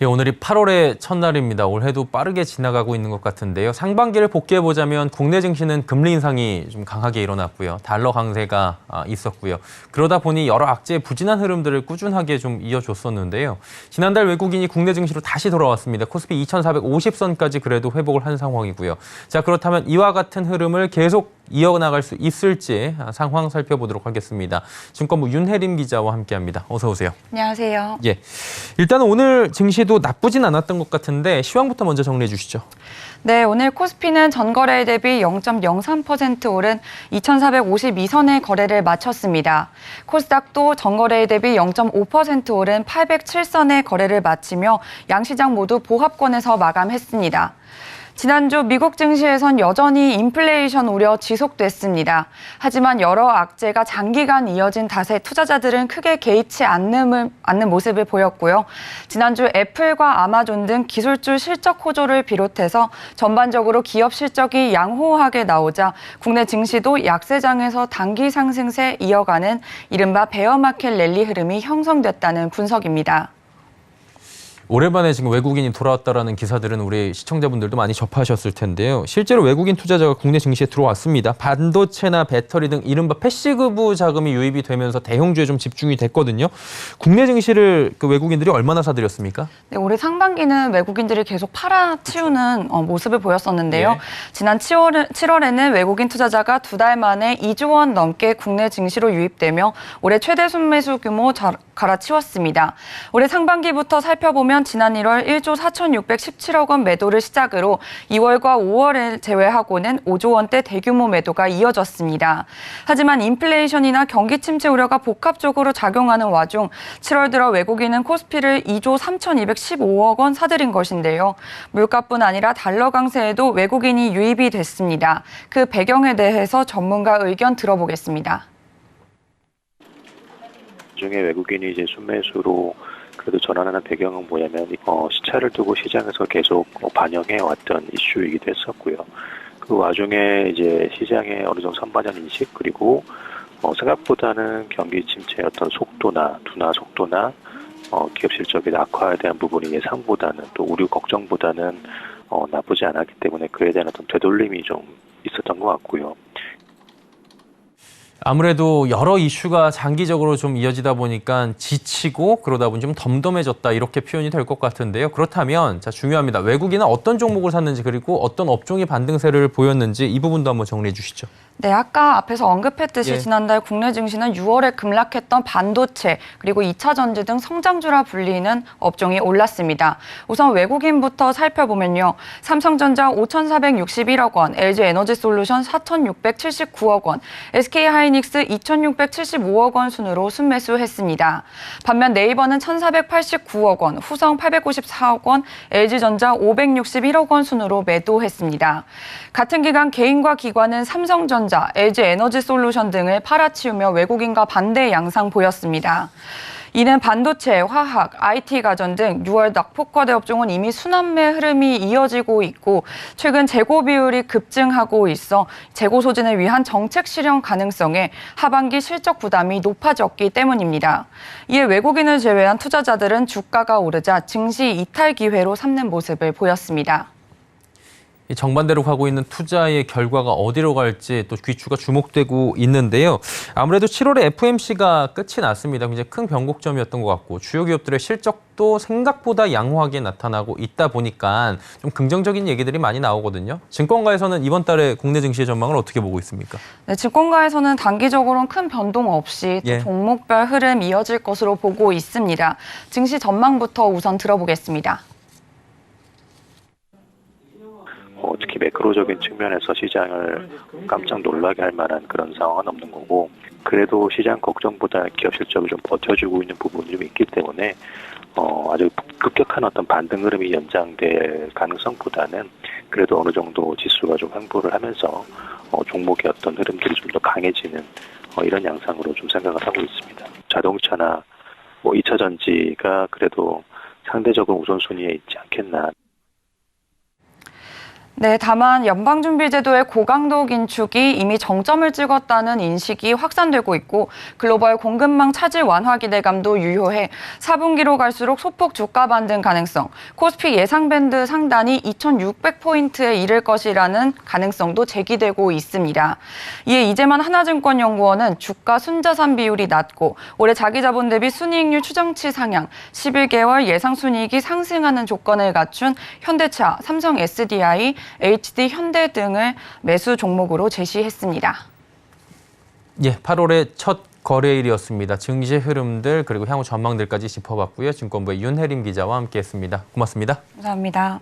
예, 오늘이 8월의 첫날입니다. 올해도 빠르게 지나가고 있는 것 같은데요. 상반기를 복귀해보자면 국내 증시는 금리 인상이 좀 강하게 일어났고요. 달러 강세가 있었고요. 그러다 보니 여러 악재의 부진한 흐름들을 꾸준하게 좀 이어줬었는데요. 지난달 외국인이 국내 증시로 다시 돌아왔습니다. 코스피 2,450선까지 그래도 회복을 한 상황이고요. 자, 그렇다면 이와 같은 흐름을 계속 이어나갈 수 있을지 상황 살펴보도록 하겠습니다. 증권부 윤혜림 기자와 함께합니다. 어서 오세요. 안녕하세요. 예, 일단은 오늘 증시도 나쁘진 않았던 것 같은데 시황부터 먼저 정리해 주시죠. 네, 오늘 코스피는 전거래일 대비 0.03% 오른 2,452선의 거래를 마쳤습니다. 코스닥도 전거래일 대비 0.5% 오른 807선의 거래를 마치며 양시장 모두 보합권에서 마감했습니다. 지난주 미국 증시에선 여전히 인플레이션 우려 지속됐습니다. 하지만 여러 악재가 장기간 이어진 탓에 투자자들은 크게 개의치 않는 모습을 보였고요. 지난주 애플과 아마존 등 기술주 실적 호조를 비롯해서 전반적으로 기업 실적이 양호하게 나오자 국내 증시도 약세장에서 단기 상승세 이어가는 이른바 베어마켓 랠리 흐름이 형성됐다는 분석입니다. 오랜만에 지금 외국인이 돌아왔다라는 기사들은 우리 시청자분들도 많이 접하셨을 텐데요. 실제로 외국인 투자자가 국내 증시에 들어왔습니다. 반도체나 배터리 등 이른바 패시브 자금이 유입이 되면서 대형주에 좀 집중이 됐거든요. 국내 증시를 그 외국인들이 얼마나 사들였습니까? 네, 올해 상반기는 외국인들이 계속 팔아치우는 모습을 보였었는데요. 예. 지난 7월에는 외국인 투자자가 2달 만에 2조 원 넘게 국내 증시로 유입되며 올해 최대 순매수 규모 갈아치웠습니다. 올해 상반기부터 살펴보면 지난 1월 1조 4,617억 원 매도를 시작으로 2월과 5월을 제외하고는 5조 원대 대규모 매도가 이어졌습니다. 하지만 인플레이션이나 경기 침체 우려가 복합적으로 작용하는 와중 7월 들어 외국인은 코스피를 2조 3,215억 원 사들인 것인데요. 물가뿐 아니라 달러 강세에도 외국인이 유입이 됐습니다. 그 배경에 대해서 전문가 의견 들어보겠습니다. 중에 외국인이 이제 순매수로 그래도 전환하는 배경은 뭐냐면 시차를 두고 시장에서 계속 반영해 왔던 이슈이기도 했었고요. 그 와중에 이제 시장의 어느 정도 선반영 인식 그리고 생각보다는 경기 침체의 어떤 속도나 둔화 속도나 기업 실적의 악화에 대한 부분이 예상보다는 또 우려 걱정보다는 나쁘지 않았기 때문에 그에 대한 어떤 되돌림이 좀 있었던 것 같고요. 아무래도 여러 이슈가 장기적으로 좀 이어지다 보니까 지치고 그러다 보니 좀 덤덤해졌다 이렇게 표현이 될 것 같은데요. 그렇다면 자 중요합니다. 외국인은 어떤 종목을 샀는지 그리고 어떤 업종이 반등세를 보였는지 이 부분도 한번 정리해 주시죠. 네, 아까 앞에서 언급했듯이 예. 지난달 국내 증시는 6월에 급락했던 반도체 그리고 2차 전지 등 성장주라 불리는 업종이 올랐습니다. 우선 외국인부터 살펴보면요. 삼성전자 5,461억 원, LG에너지솔루션 4,679억 원, SK하이닉스 2,675억 원 순으로 순매수했습니다. 반면 네이버는 1,489억 원, 후성 894억 원, LG전자 561억 원 순으로 매도했습니다. 같은 기간 개인과 기관은 삼성전자, LG에너지솔루션 등을 팔아치우며 외국인과 반대 양상 보였습니다. 이는 반도체, 화학, IT 가전 등 6월 낙폭과대 업종은 이미 순환매 흐름이 이어지고 있고 최근 재고 비율이 급증하고 있어 재고 소진을 위한 정책 실현 가능성에 하반기 실적 부담이 높아졌기 때문입니다. 이에 외국인을 제외한 투자자들은 주가가 오르자 증시 이탈 기회로 삼는 모습을 보였습니다. 정반대로 가고 있는 투자의 결과가 어디로 갈지 또 귀추가 주목되고 있는데요. 아무래도 7월에 FMC가 끝이 났습니다. 굉장히 큰 변곡점이었던 것 같고 주요 기업들의 실적도 생각보다 양호하게 나타나고 있다 보니까 좀 긍정적인 얘기들이 많이 나오거든요. 증권가에서는 이번 달에 국내 증시의 전망을 어떻게 보고 있습니까? 네, 증권가에서는 단기적으로는 큰 변동 없이 또 종목별 흐름 이어질 것으로 보고 있습니다. 증시 전망부터 우선 들어보겠습니다. 특히 매크로적인 측면에서 시장을 깜짝 놀라게 할 만한 그런 상황은 없는 거고 그래도 시장 걱정보다 기업 실적을 좀 버텨주고 있는 부분이 좀 있기 때문에 아주 급격한 어떤 반등 흐름이 연장될 가능성보다는 그래도 어느 정도 지수가 좀 횡보를 하면서 종목의 어떤 흐름들이 좀 더 강해지는 이런 양상으로 좀 생각을 하고 있습니다. 자동차나 2차 전지가 그래도 상대적으로 우선순위에 있지 않겠나. 네, 다만 연방준비제도의 고강도 긴축이 이미 정점을 찍었다는 인식이 확산되고 있고 글로벌 공급망 차질 완화 기대감도 유효해 4분기로 갈수록 소폭 주가 반등 가능성, 코스피 예상 밴드 상단이 2,600포인트에 이를 것이라는 가능성도 제기되고 있습니다. 이에 이재만 하나증권연구원은 주가 순자산 비율이 낮고 올해 자기자본 대비 순이익률 추정치 상향, 11개월 예상 순이익이 상승하는 조건을 갖춘 현대차, 삼성 SDI, HD 현대 등을 매수 종목으로 제시했습니다. 예, 8월의 첫 거래일이었습니다. 증시 흐름들 그리고 향후 전망들까지 짚어봤고요. 증권부의 윤혜림 기자와 함께했습니다. 고맙습니다. 감사합니다.